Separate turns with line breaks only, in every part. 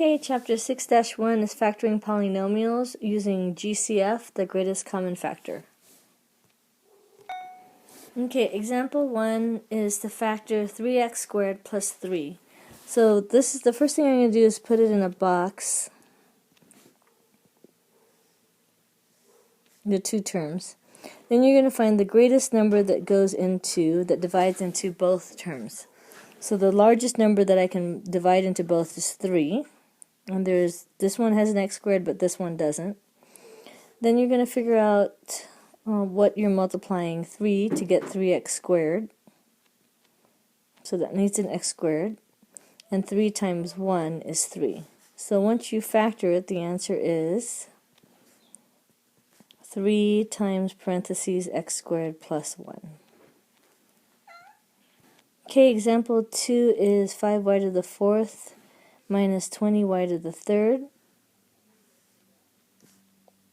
Okay, chapter 6-1 is factoring polynomials using GCF, the greatest common factor. Okay, example 1 is to factor 3x squared plus 3. So this is the first thing I'm going to do is put it in a box, the two terms. Then you're going to find the greatest number that divides into both terms. So the largest number that I can divide into both is 3. And this one has an x squared, but this one doesn't. Then you're going to figure out what you're multiplying 3 to get 3x squared. So that needs an x squared. And 3 times 1 is 3. So once you factor it, the answer is 3 times parentheses x squared plus 1. Okay, example 2 is 5y to the 4th minus 20y to the 3rd.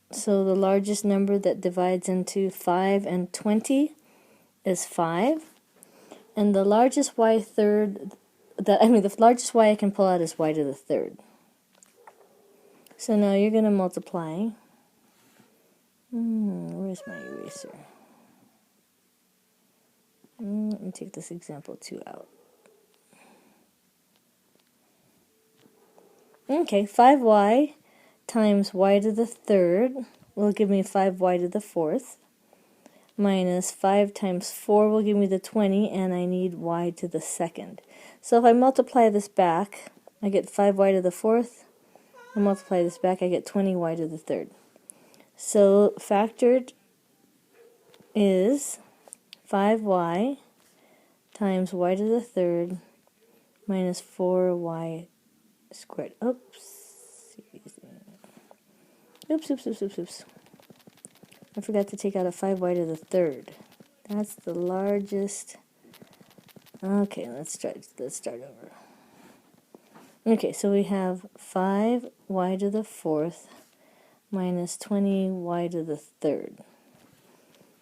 So the largest number that divides into 5 and 20 is 5. And the largest the largest y I can pull out is y to the 3rd. So now you're going to multiply. Where's my eraser? Let me take this example 2 out. Okay, 5y times y to the 3rd will give me 5y to the 4th, minus 5 times 4 will give me the 20, and I need y to the 2nd. So if I multiply this back, I get 5y to the 4th. I multiply this back, I get 20y to the 3rd. So factored is 5y times y to the 3rd minus 4y squared. Oops. I forgot to take out a 5y to the 3rd. That's the largest. Okay, let's start over. Okay, so we have 5y to the 4th minus 20y to the 3rd.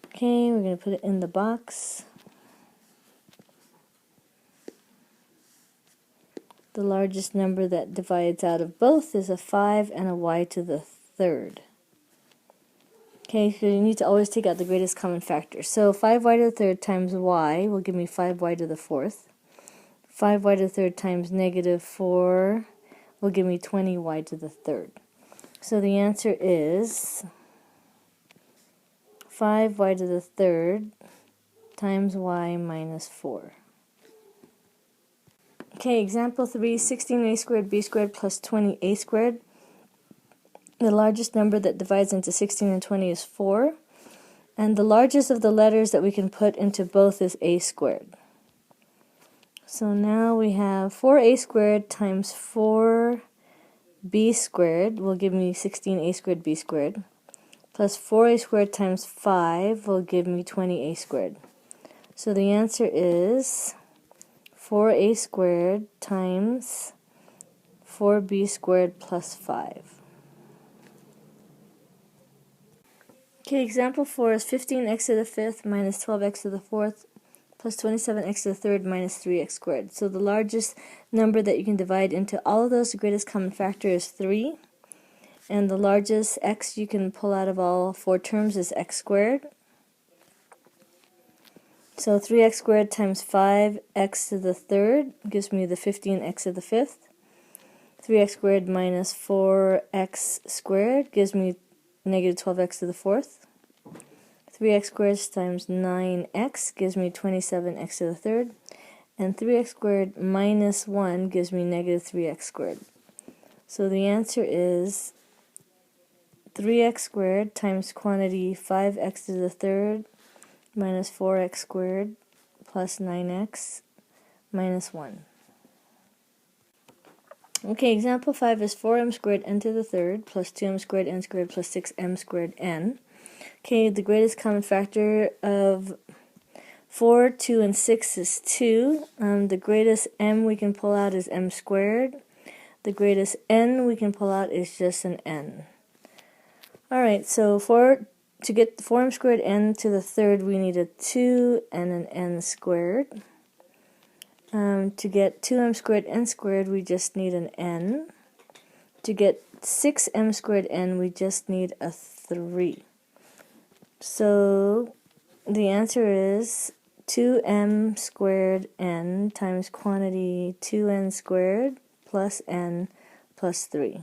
Okay, we're going to put it in the box. The largest number that divides out of both is a 5 and a y to the 3rd. Okay, so you need to always take out the greatest common factor. So 5y to the 3rd times y will give me 5y to the 4th. 5y to the 3rd times negative 4 will give me 20y to the 3rd. So the answer is 5y to the 3rd times y minus 4. Okay, example 3, 16a squared b squared plus 20a squared. The largest number that divides into 16 and 20 is 4. And the largest of the letters that we can put into both is a squared. So now we have 4a squared times 4b squared will give me 16a squared b squared. Plus 4a squared times 5 will give me 20a squared. So the answer is 4a squared times 4b squared plus 5. Okay, example 4 is 15x to the 5th minus 12x to the 4th plus 27x to the 3rd minus 3x squared. So the largest number that you can divide into all of those, the greatest common factor, is 3. And the largest x you can pull out of all 4 terms is x squared. So 3x squared times 5x to the 3rd gives me the 15x to the 5th. 3x squared minus 4x squared gives me negative 12x to the 4th. 3x squared times 9x gives me 27x to the 3rd. And 3x squared minus 1 gives me negative 3x squared. So the answer is 3x squared times quantity 5x to the 3rd minus 4x squared plus 9x minus 1. Okay, example 5 is 4m squared n to the 3rd plus 2m squared n squared plus 6m squared n. Okay, the greatest common factor of 4, 2, and 6 is 2. The greatest m we can pull out is m squared. The greatest n we can pull out is just an n. Alright, so to get 4m squared n to the 3rd, we need a 2 and an n squared. To get 2m squared n squared, we just need an n. To get 6m squared n, we just need a 3. So the answer is 2m squared n times quantity 2n squared plus n plus 3.